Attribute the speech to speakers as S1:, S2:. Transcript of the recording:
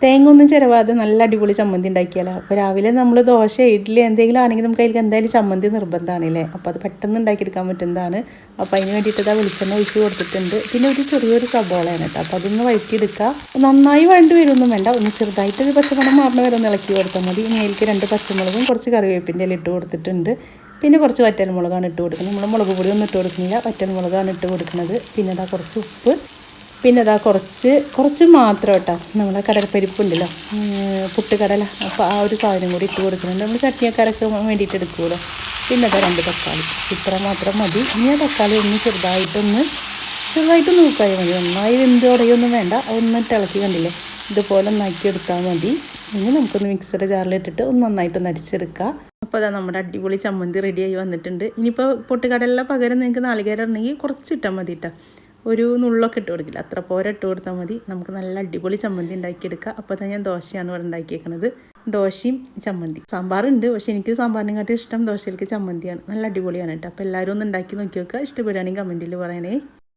S1: തേങ്ങ ഒന്നും ചിരവാതെ നല്ല അടിപൊളി ചമ്മന്തി ഉണ്ടാക്കിയാലോ. അപ്പോൾ രാവിലെ നമ്മൾ ദോശ ഇഡ്ഡലി എന്തെങ്കിലും ആണെങ്കിൽ നമുക്ക് അതിലേക്ക് എന്തായാലും ചമ്മന്തി നിർബന്ധമാണല്ലേ. അപ്പോൾ അത് പെട്ടെന്ന് ഉണ്ടാക്കിയെടുക്കാൻ പറ്റുന്നതാണ്. അപ്പോൾ അതിന് വേണ്ടിയിട്ട് ഇതാ വെളിച്ചെണ്ണ ഒഴിച്ച് കൊടുത്തിട്ടുണ്ട്. പിന്നെ ഒരു ചെറിയൊരു സബോളയാണ് കേട്ടോ. അപ്പോൾ അതൊന്ന് വഴറ്റിയെടുക്കുക. നന്നായി വഴണ്ടി വരുമൊന്നും വേണ്ട, ഒന്ന് ചെറുതായിട്ട് ഒരു പച്ചമണം മാറണ വരെ ഒന്ന് ഇളക്കി കൊടുത്താൽ മതി. ഇനി അതിലേക്ക് 2 പച്ചമുളകും കുറച്ച് കറിവേപ്പിൻ്റെ ഇല ഇട്ട് കൊടുത്തിട്ടുണ്ട്. പിന്നെ കുറച്ച് വറ്റൽമുളകാണ് ഇട്ട് കൊടുക്കുന്നത്. നമ്മൾ മുളക് പൊടി ഒന്നും ഇട്ട് കൊടുക്കുന്നില്ല, വറ്റൽമുളകാണ് ഇട്ട് കൊടുക്കുന്നത്. പിന്നെ ഇതാ കുറച്ച് ഉപ്പ്, പിന്നെ ഇതാ കുറച്ച് മാത്രം കേട്ടോ നമ്മളെ കടലപ്പരിപ്പുണ്ടല്ലോ, പുട്ടുകടല, അപ്പോൾ ആ ഒരു സാധനം കൂടി ഇട്ട് കൊടുക്കുന്നുണ്ട്. നമ്മൾ ചട്നിയൊക്കെ വേണ്ടിയിട്ട് എടുക്കുമല്ലോ. പിന്നെ അതാ 2 തക്കാളി, ഇത്ര മാത്രം മതി. ഇനി ആ തക്കാളി ഒന്ന് ചെറുതായിട്ടൊന്ന് നോക്കായി മതി. നന്നായി വെന്ത് ഉടയൊന്നും വേണ്ട, ഒന്ന് ഇളക്കി കണ്ടില്ലേ, ഇതുപോലെ ഒന്നാക്കി എടുത്താൽ മതി. ഇനി നമുക്കൊന്ന് മിക്സിയുടെ ജാറിലിട്ടിട്ട് ഒന്ന് നന്നായിട്ടൊന്ന് അടിച്ചെടുക്കുക. അപ്പോൾ അതാ നമ്മുടെ അടിപൊളി ചമ്മന്തി റെഡിയായി വന്നിട്ടുണ്ട്. ഇനിയിപ്പോൾ പൊട്ടുകടലിലെ പകരം നിങ്ങൾക്ക് നാളികേരം ഉണ്ടെങ്കിൽ കുറച്ച് ഇട്ടാൽ മതി കേട്ടോ. ഒരു നുള്ളൊക്കെ ഇട്ട് കൊടുക്കില്ല, അത്ര പോരെ ഇട്ട് കൊടുത്താൽ മതി. നമുക്ക് നല്ല അടിപൊളി ചമ്മന്തി ഉണ്ടാക്കിയെടുക്കുക. അപ്പോൾ തന്നെ ഞാൻ ദോശയാണ് ഇവിടെ ഉണ്ടാക്കിയേക്കുന്നത്. ദോശയും ചമ്മന്തി. സാമ്പാറുണ്ട്, പക്ഷേ എനിക്ക് സാമ്പാറിനെക്കാട്ടും ഇഷ്ടം ദോശയിലേക്ക് ചമ്മന്തിയാണ്. നല്ല അടിപൊളിയാണ് കേട്ടോ. അപ്പോൾ എല്ലാവരും ഒന്ന് ഉണ്ടാക്കി നോക്കി നോക്കുക. ഇഷ്ടപ്പെടുകയാണെങ്കിൽ കമൻറ്റിൽ പറയണേ.